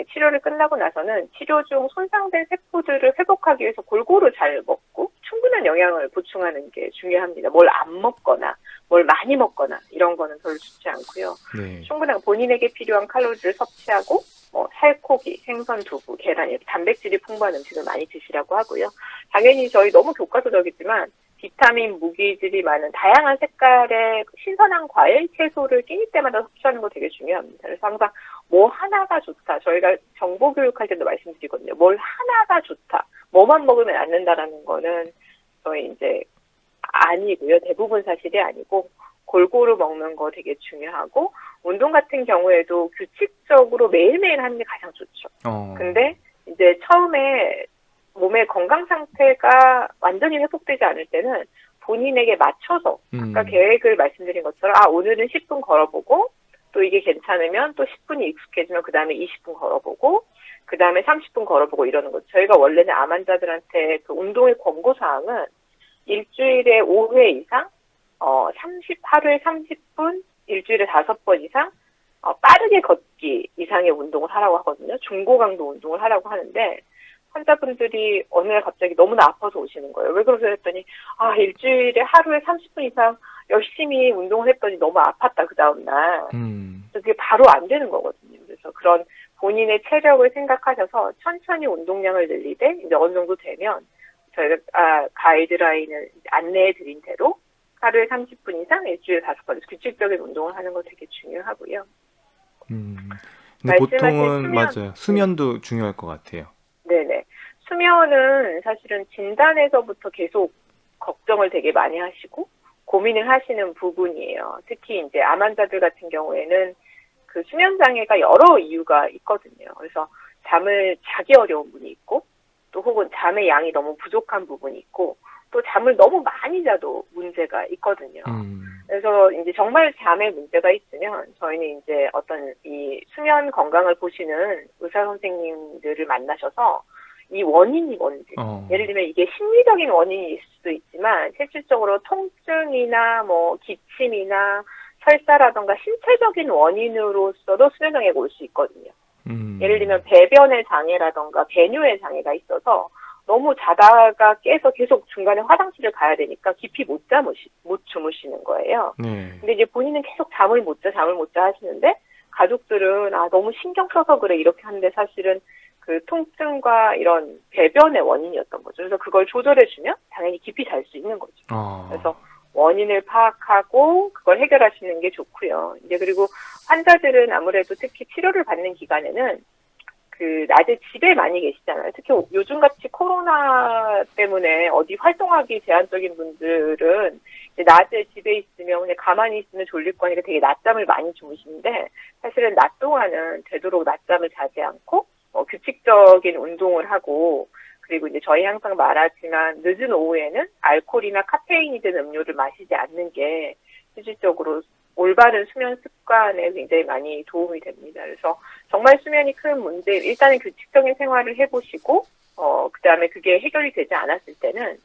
치료를 끝나고 나서는 치료 중 손상된 세포들을 회복하기 위해서 골고루 잘 먹고 충분한 영양을 보충하는 게 중요합니다. 뭘 안 먹거나 뭘 많이 먹거나 이런 거는 별로 좋지 않고요. 네. 충분한 본인에게 필요한 칼로리를 섭취하고 살코기, 생선, 두부, 계란 이렇게 단백질이 풍부한 음식을 많이 드시라고 하고요. 당연히 저희 너무 교과서적이지만 비타민, 무기질이 많은 다양한 색깔의 신선한 과일, 채소를 끼니 때마다 섭취하는 거 되게 중요합니다. 그래서 항상 뭐 하나가 좋다. 저희가 정보교육할 때도 말씀드리거든요. 뭘 하나가 좋다. 뭐만 먹으면 안 된다라는 거는 저희 이제 아니고요. 대부분 사실이 아니고 골고루 먹는 거 되게 중요하고 운동 같은 경우에도 규칙적으로 매일매일 하는 게 가장 좋죠. 근데 이제 처음에 몸의 건강 상태가 완전히 회복되지 않을 때는 본인에게 맞춰서 아까 계획을 말씀드린 것처럼 오늘은 10분 걸어보고 또 이게 괜찮으면 또 10분이 익숙해지면 그 다음에 20분 걸어보고 그 다음에 30분 걸어보고 이러는 거죠. 저희가 원래는 암 환자들한테 그 운동의 권고사항은 일주일에 5회 이상 하루에 30분 일주일에 5번 이상 빠르게 걷기 이상의 운동을 하라고 하거든요. 중고강도 운동을 하라고 하는데 환자분들이 어느 날 갑자기 너무나 아파서 오시는 거예요. 왜 그러세요 했더니 일주일에 하루에 30분 이상 열심히 운동을 했더니 너무 아팠다 그 다음날. 그게 바로 안 되는 거거든요. 그래서 그런 본인의 체력을 생각하셔서 천천히 운동량을 늘리되 이제 어느 정도 되면 저희가 가이드라인을 안내해 드린 대로 하루에 30분 이상 일주일에 5번 규칙적인 운동을 하는 거 되게 중요하고요. 근데 보통은 맞아요. 수면도 중요할 것 같아요. 네네. 수면은 사실은 진단에서부터 계속 걱정을 되게 많이 하시고 고민을 하시는 부분이에요. 특히 이제 암 환자들 같은 경우에는 그 수면 장애가 여러 이유가 있거든요. 그래서 잠을 자기 어려운 분이 있고 또 혹은 잠의 양이 너무 부족한 부분이 있고 또 잠을 너무 많이 자도 문제가 있거든요. 그래서 이제 정말 잠에 문제가 있으면 저희는 이제 어떤 이 수면 건강을 보시는 의사 선생님들을 만나셔서 이 원인이 뭔지 예를 들면 이게 심리적인 원인일 수도 있지만 실질적으로 통증이나 뭐 기침이나 설사라던가 신체적인 원인으로서도 수면장애가 올 수 있거든요. 예를 들면 배변의 장애라던가 배뇨의 장애가 있어서 너무 자다가 깨서 계속 중간에 화장실을 가야 되니까 깊이 못 주무시는 거예요. 네. 근데 이제 본인은 계속 잠을 못 자 하시는데 가족들은 너무 신경 써서 그래 이렇게 하는데 사실은 그 통증과 이런 배변의 원인이었던 거죠. 그래서 그걸 조절해주면 당연히 깊이 잘 수 있는 거죠. 그래서 원인을 파악하고 그걸 해결하시는 게 좋고요. 이제 그리고 환자들은 아무래도 특히 치료를 받는 기간에는 그 낮에 집에 많이 계시잖아요. 특히 요즘같이 코로나 때문에 어디 활동하기 제한적인 분들은 이제 낮에 집에 있으면 그냥 가만히 있으면 졸릴 거니까 되게 낮잠을 많이 주무시는데 사실은 낮 동안은 되도록 낮잠을 자지 않고 규칙적인 운동을 하고 그리고 이제 저희 항상 말하지만 늦은 오후에는 알코올이나 카페인이 든 음료를 마시지 않는 게 실질적으로 올바른 수면 습관에 굉장히 많이 도움이 됩니다. 그래서 정말 수면이 큰 문제, 일단은 규칙적인 생활을 해보시고, 그 다음에 그게 해결이 되지 않았을 때는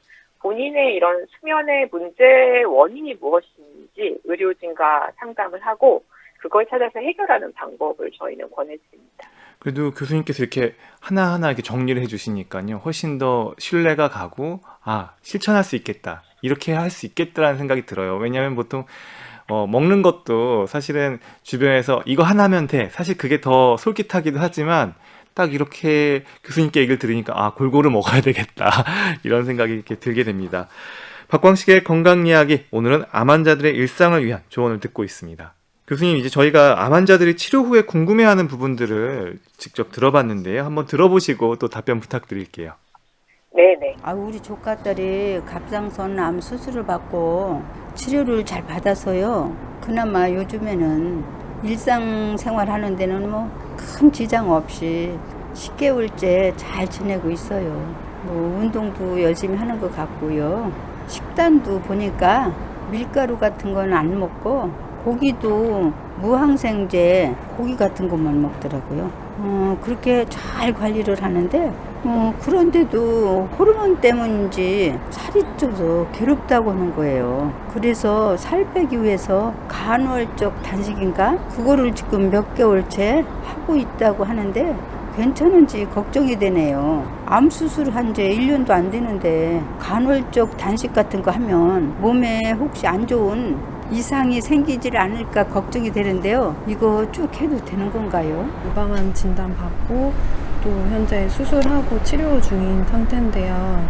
본인의 이런 수면의 문제의 원인이 무엇인지 의료진과 상담을 하고 그걸 찾아서 해결하는 방법을 저희는 권해드립니다. 그래도 교수님께서 이렇게 하나하나 이렇게 정리를 해주시니까요. 훨씬 더 신뢰가 가고, 실천할 수 있겠다. 이렇게 할 수 있겠다라는 생각이 들어요. 왜냐하면 보통 먹는 것도 사실은 주변에서 이거 하나면 돼. 사실 그게 더 솔깃하기도 하지만 딱 이렇게 교수님께 얘기를 들으니까 골고루 먹어야 되겠다. 이런 생각이 이렇게 들게 됩니다. 박광식의 건강 이야기, 오늘은 암 환자들의 일상을 위한 조언을 듣고 있습니다. 교수님, 이제 저희가 암 환자들이 치료 후에 궁금해하는 부분들을 직접 들어봤는데요. 한번 들어보시고 또 답변 부탁드릴게요. 네네. 우리 조카딸이 갑상선 암 수술을 받고 치료를 잘 받아서요. 그나마 요즘에는 일상생활 하는 데는 뭐 큰 지장 없이 10개월째 잘 지내고 있어요. 뭐 운동도 열심히 하는 것 같고요. 식단도 보니까 밀가루 같은 건 안 먹고 고기도 무항생제 고기 같은 것만 먹더라고요. 그렇게 잘 관리를 하는데 그런데도 호르몬 때문인지 살이 쪄서 괴롭다고 하는 거예요. 그래서 살 빼기 위해서 간헐적 단식인가? 그거를 지금 몇 개월째 하고 있다고 하는데 괜찮은지 걱정이 되네요. 암 수술한 지 1년도 안 되는데 간헐적 단식 같은 거 하면 몸에 혹시 안 좋은 이상이 생기질 않을까 걱정이 되는데요. 이거 쭉 해도 되는 건가요? 유방암 진단받고 또 현재 수술하고 치료 중인 상태인데요.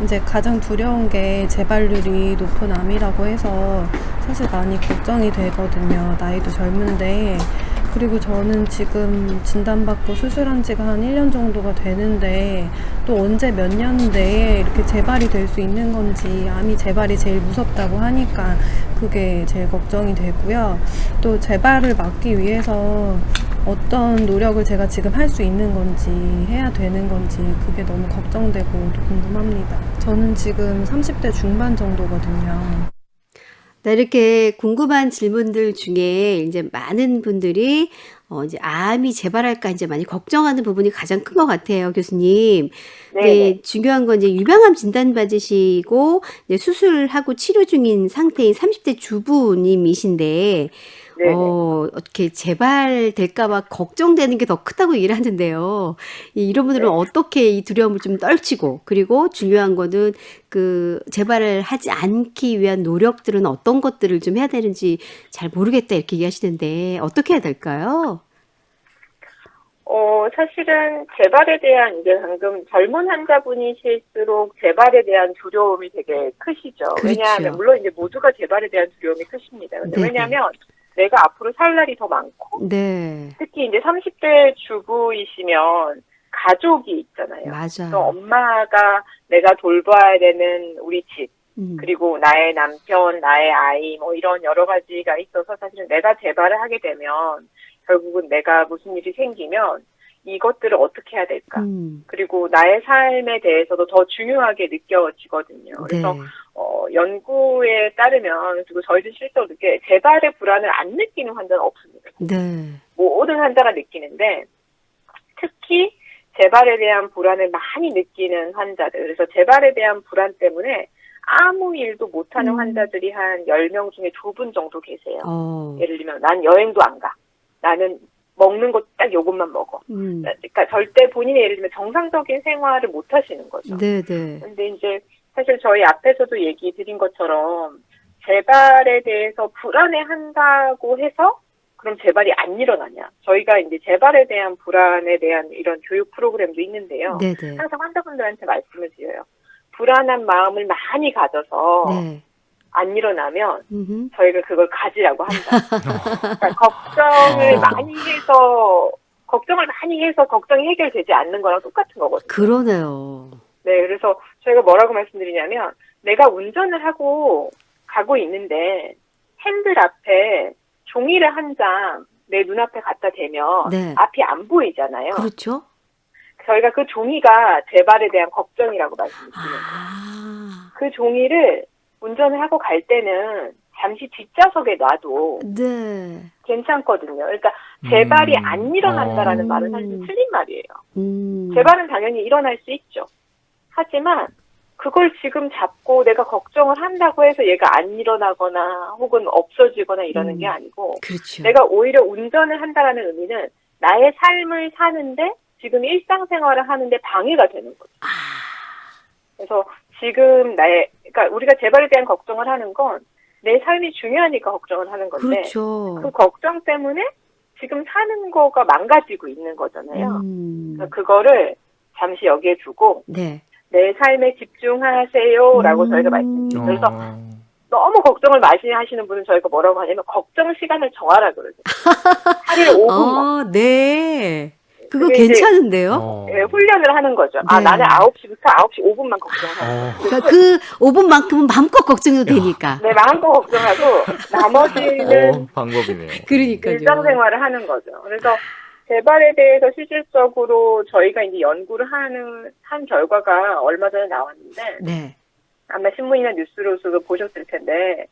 이제 가장 두려운 게 재발률이 높은 암이라고 해서 사실 많이 걱정이 되거든요. 나이도 젊은데. 그리고 저는 지금 진단받고 수술한 지가 한 1년 정도가 되는데 또 언제 몇 년 내에 이렇게 재발이 될 수 있는 건지 암이 재발이 제일 무섭다고 하니까 그게 제일 걱정이 되고요. 또 재발을 막기 위해서 어떤 노력을 제가 지금 할 수 있는 건지 해야 되는 건지 그게 너무 걱정되고 또 궁금합니다. 저는 지금 30대 중반 정도거든요. 네, 이렇게 궁금한 질문들 중에 이제 많은 분들이 이제 암이 재발할까 이제 많이 걱정하는 부분이 가장 큰 것 같아요, 교수님. 네, 중요한 건 이제 유방암 진단 받으시고 이제 수술하고 치료 중인 상태인 30대 주부님이신데 어떻게 재발될까봐 걱정되는 게 더 크다고 얘기를 하는데요. 이런 분들은 어떻게 이 두려움을 좀 떨치고, 그리고 중요한 거는 그 재발을 하지 않기 위한 노력들은 어떤 것들을 좀 해야 되는지 잘 모르겠다 이렇게 얘기하시는데 어떻게 해야 될까요? 사실은 재발에 대한 이제 방금 젊은 환자분이실수록 재발에 대한 두려움이 되게 크시죠. 그렇죠. 왜냐하면 물론 이제 모두가 재발에 대한 두려움이 크십니다. 근데 왜냐하면 내가 앞으로 살 날이 더 많고, 특히 이제 30대 주부이시면 가족이 있잖아요. 맞아요. 또 엄마가 내가 돌봐야 되는 우리 집, 그리고 나의 남편, 나의 아이, 뭐 이런 여러 가지가 있어서 사실은 내가 재발을 하게 되면 결국은 내가 무슨 일이 생기면 이것들을 어떻게 해야 될까? 그리고 나의 삶에 대해서도 더 중요하게 느껴지거든요. 그래서 연구에 따르면, 그리고 저희도 실제로 재발의 불안을 안 느끼는 환자는 없습니다. 모든 환자가 느끼는데 특히 재발에 대한 불안을 많이 느끼는 환자들, 그래서 재발에 대한 불안 때문에 아무 일도 못하는 환자들이 한 10명 중에 2분 정도 계세요. 예를 들면 난 여행도 안 가. 나는 먹는 거 딱 요것만 먹어. 그러니까 절대 본인의 예를 들면 정상적인 생활을 못 하시는 거죠. 근데 이제 사실 저희 앞에서도 얘기 드린 것처럼 재발에 대해서 불안해한다고 해서 그럼 재발이 안 일어나냐. 저희가 이제 재발에 대한 불안에 대한 이런 교육 프로그램도 있는데요. 항상 환자분들한테 말씀을 드려요. 불안한 마음을 많이 가져서 안 일어나면 음흠. 저희가 그걸 가지라고 한다. 그러니까 걱정을 많이 해서 걱정이 해결되지 않는 거랑 똑같은 거거든요. 그러네요. 네, 그래서 저희가 뭐라고 말씀드리냐면 내가 운전을 하고 가고 있는데 핸들 앞에 종이를 한 장 내 눈앞에 갖다 대면 네. 앞이 안 보이잖아요. 그렇죠? 저희가 그 종이가 재발에 대한 걱정이라고 말씀드리는 거예요. 아, 그 종이를 운전을 하고 갈 때는 잠시 뒷좌석에 놔도 네. 괜찮거든요. 그러니까 재발이 음. 안 일어난다라는 어. 말은 사실 틀린 말이에요. 음. 재발은 당연히 일어날 수 있죠. 하지만 그걸 지금 잡고 내가 걱정을 한다고 해서 얘가 안 일어나거나 혹은 없어지거나 이러는 게 아니고 그렇죠. 내가 오히려 운전을 한다라는 의미는 나의 삶을 사는데 지금 일상생활을 하는데 방해가 되는 거죠. 아, 그래서 지금 그러니까 우리가 재발에 대한 걱정을 하는 건 내 삶이 중요하니까 걱정을 하는 건데 그렇죠. 그 걱정 때문에 지금 사는 거가 망가지고 있는 거잖아요. 그래서 그거를 잠시 여기에 두고 네. 내 삶에 집중하세요라고 저희가 말씀드려요. 그래서 너무 걱정을 많이 하시는 분은 저희가 뭐라고 하냐면 걱정 시간을 정하라 그러죠. 하루에 5분만. 네. 그거 그게 이제 괜찮은데요? 네, 훈련을 하는 거죠. 네. 나는 9시부터 9시 5분만 걱정하는 거예요. 그러니까 그 5분만큼은 마음껏 걱정해도 되니까. 네, 마음껏 걱정하고 나머지는 방법이네요. 그러니까요. 일상생활을 하는 거죠. 그래서 재발에 대해서 실질적으로 저희가 이제 연구를 한 결과가 얼마 전에 나왔는데 네. 아마 신문이나 뉴스로서도 보셨을 텐데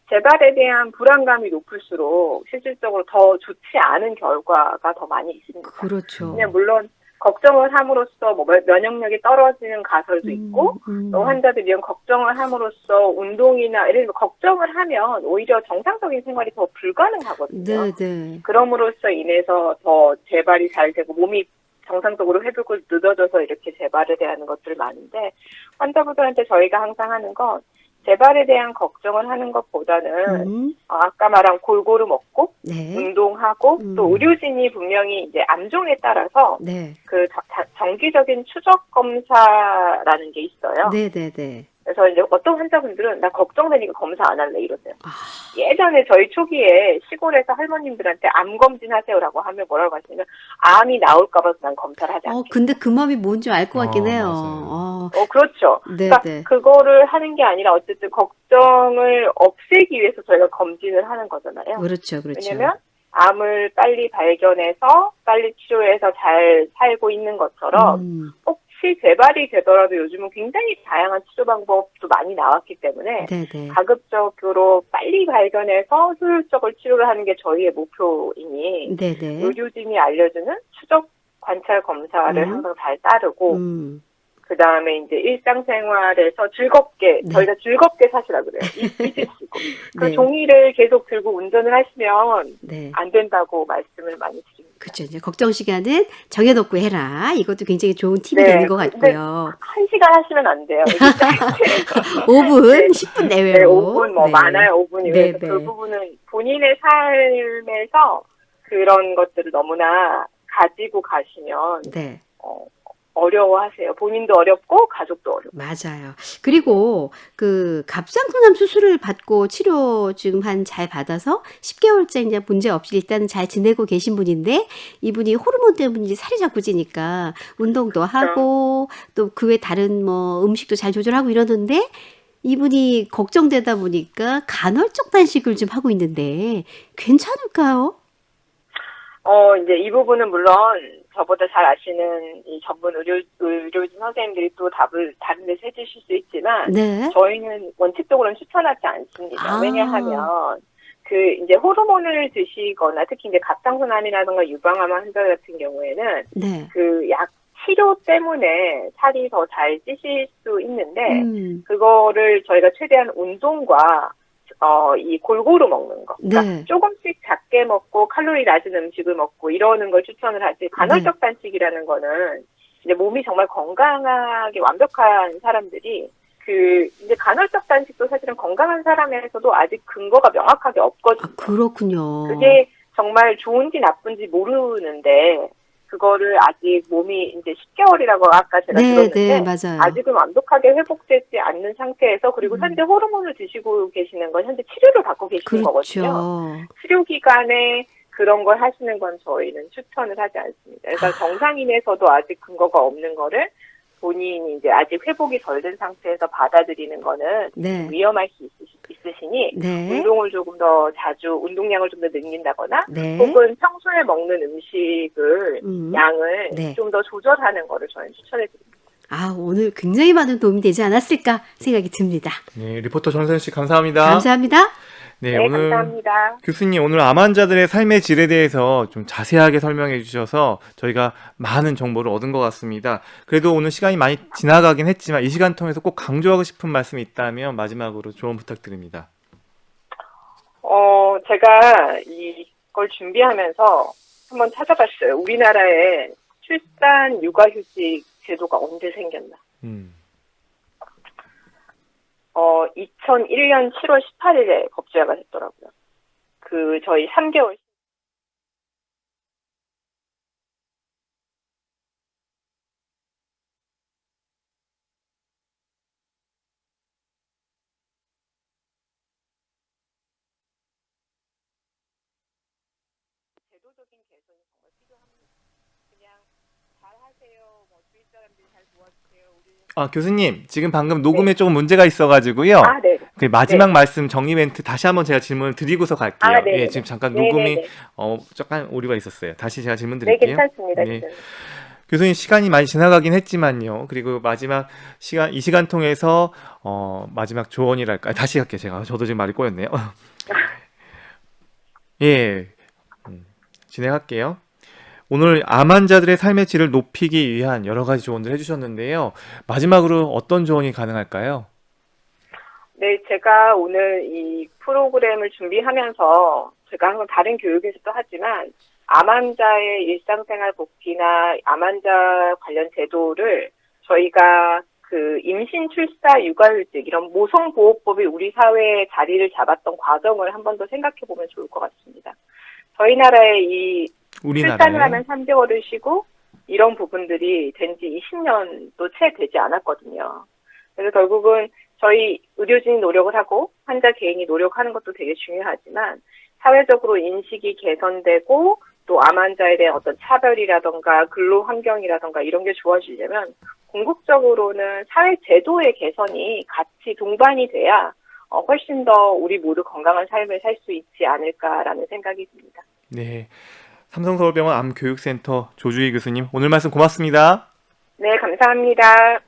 재발에 대한 불안감이 높을수록 실질적으로 더 좋지 않은 결과가 더 많이 있습니다. 그렇죠. 그냥 물론 걱정을 함으로써 뭐 면역력이 떨어지는 가설도 있고 또 환자들 이런 걱정을 함으로써 운동이나 예를 들면 걱정을 하면 오히려 정상적인 생활이 더 불가능하거든요. 네, 네. 그럼으로써 인해서 더 재발이 잘 되고 몸이 정상적으로 회복을 늦어져서 이렇게 재발에 대한 것들이 많은데 환자분들한테 저희가 항상 하는 건 재발에 대한 걱정을 하는 것보다는 아까 말한 골고루 먹고 네. 운동하고 또 의료진이 분명히 이제 암종에 따라서 네. 그 정기적인 추적 검사라는 게 있어요. 네, 네, 네. 그래서 이제 어떤 환자분들은 나 걱정되니까 검사 안 할래 이러세요. 아. 예전에 저희 초기에 시골에서 할머님들한테 암 검진하세요라고 하면 뭐라고 하시냐면 암이 나올까 봐 난 검사를 하지 않겠다. 근데 그 마음이 뭔지 알 것 같긴 해요. 맞아요. 그렇죠. 네, 그러니까 네. 그거를 하는 게 아니라 어쨌든 걱정을 없애기 위해서 저희가 검진을 하는 거잖아요. 그렇죠, 그렇죠. 왜냐면 암을 빨리 발견해서 빨리 치료해서 잘 살고 있는 것처럼 혹시 재발이 되더라도 요즘은 굉장히 다양한 치료 방법도 많이 나왔기 때문에 네네. 가급적으로 빨리 발견해서 효율적으로 치료를 하는 게 저희의 목표이니 네네. 의료진이 알려주는 추적 관찰 검사를 항상 잘 따르고 그 다음에 이제 일상생활에서 즐겁게 네. 저희가 즐겁게 사시라 그래요. 잊으시고 그 네. 종이를 계속 들고 운전을 하시면 네. 안 된다고 말씀을 많이 드립니다. 그렇죠. 이제 걱정 시간은 정해놓고 해라. 이것도 굉장히 좋은 팁이 네, 되는 것 근데 같고요. 1시간 하시면 안 돼요. 5분, 네. 10분 네, 내외로. 5분 뭐 네. 많아요. 5분이. 네, 그래서 네. 그 부분은 본인의 삶에서 그런 것들을 너무나 가지고 가시면 네. 어려워하세요. 본인도 어렵고 가족도 어렵고. 맞아요. 그리고 그 갑상선암 수술을 받고 치료 지금 잘 받아서 10개월째 이제 문제 없이 일단은 잘 지내고 계신 분인데 이분이 호르몬 때문에 살이 자꾸 찌니까 운동도 하고 또 그 외 다른 뭐 음식도 잘 조절하고 이러는데 이분이 걱정되다 보니까 간헐적 단식을 좀 하고 있는데 괜찮을까요? 이제 이 부분은 물론 저보다 잘 아시는 이 전문 의료진 선생님들이 또 답을 다른 데서 해주실 수 있지만 네. 저희는 원칙적으로는 추천하지 않습니다. 왜냐하면 그 이제 호르몬을 드시거나 특히 이제 갑상선암이라든가 유방암 환자 같은 경우에는 네. 그 약 치료 때문에 살이 더 잘 찌실 수 있는데 그거를 저희가 최대한 운동과 이 골고루 먹는 거. 그러니까 네. 조금씩 작게 먹고 칼로리 낮은 음식을 먹고 이러는 걸 추천을 하지. 간헐적 단식이라는 거는 이제 몸이 정말 건강하게 완벽한 사람들이 이제 간헐적 단식도 사실은 건강한 사람에서도 아직 근거가 명확하게 없거든요. 그렇군요. 그게 정말 좋은지 나쁜지 모르는데 그거를 아직 몸이 이제 10개월이라고 아까 제가 네, 들었는데 네, 맞아요. 아직은 완벽하게 회복되지 않는 상태에서 그리고 현재 호르몬을 드시고 계시는 건 현재 치료를 받고 계시는 거거든요. 그렇죠. 치료 기간에 그런 걸 하시는 건 저희는 추천을 하지 않습니다. 그래서 정상인에서도 아직 근거가 없는 거를 본인이 이제 아직 회복이 덜 된 상태에서 받아들이는 거는 네. 위험할 수 있으시니 네. 운동을 조금 더 자주 운동량을 좀 더 늘린다거나 네. 혹은 평소에 먹는 음식을 양을 네. 좀 더 조절하는 거를 저는 추천해 드립니다. 아, 오늘 굉장히 많은 도움이 되지 않았을까 생각이 듭니다. 네, 리포터 전선 씨 감사합니다. 감사합니다. 네, 네, 오늘 감사합니다. 교수님 오늘 암 환자들의 삶의 질에 대해서 좀 자세하게 설명해 주셔서 저희가 많은 정보를 얻은 것 같습니다. 그래도 오늘 시간이 많이 지나가긴 했지만 이 시간 통해서 꼭 강조하고 싶은 말씀이 있다면 마지막으로 조언 부탁드립니다. 제가 이걸 준비하면서 한번 찾아봤어요. 우리나라에 출산 육아휴직 제도가 언제 생겼나. 2001년 7월 18일에 법제화가 됐더라고요. 저희 3개월 제도적인 개선이 정말 필요합니다. 그냥 잘하세요. 뭐 주위 사람들이 잘 도와주세요. 우리 아, 교수님, 지금 방금 녹음에 조금 문제가 있어가지고요. 네. 그 마지막 말씀 정리 멘트 다시 한번 제가 질문을 드리고서 갈게요. 네. 예, 지금 잠깐 네네네. 녹음이 잠깐 오류가 있었어요. 다시 제가 질문 네, 드릴게요. 괜찮습니다. 네. 괜찮습니다. 교수님 시간이 많이 지나가긴 했지만요. 그리고 마지막 시간 이 시간 통해서 마지막 조언이랄까 다시 할게요. 제가 저도 지금 말이 꼬였네요. 예, 진행할게요. 오늘 암 환자들의 삶의 질을 높이기 위한 여러 가지 조언들 해주셨는데요. 마지막으로 어떤 조언이 가능할까요? 네, 제가 오늘 이 프로그램을 준비하면서 제가 항상 다른 교육에서도 하지만 암 환자의 일상생활 복귀나 암 환자 관련 제도를 저희가 임신, 출사, 육아휴직 이런 모성보호법이 우리 사회에 자리를 잡았던 과정을 한 번 더 생각해 보면 좋을 것 같습니다. 저희 나라의 출산을 하면 3개월을 쉬고 이런 부분들이 된 지 20년도 채 되지 않았거든요. 그래서 결국은 저희 의료진이 노력을 하고 환자 개인이 노력하는 것도 되게 중요하지만 사회적으로 인식이 개선되고 또 암 환자에 대한 어떤 차별이라던가 근로 환경이라던가 이런 게 좋아지려면 궁극적으로는 사회 제도의 개선이 같이 동반이 돼야 훨씬 더 우리 모두 건강한 삶을 살 수 있지 않을까라는 생각이 듭니다. 네, 삼성서울병원 암교육센터 조주희 교수님 오늘 말씀 고맙습니다. 네, 감사합니다.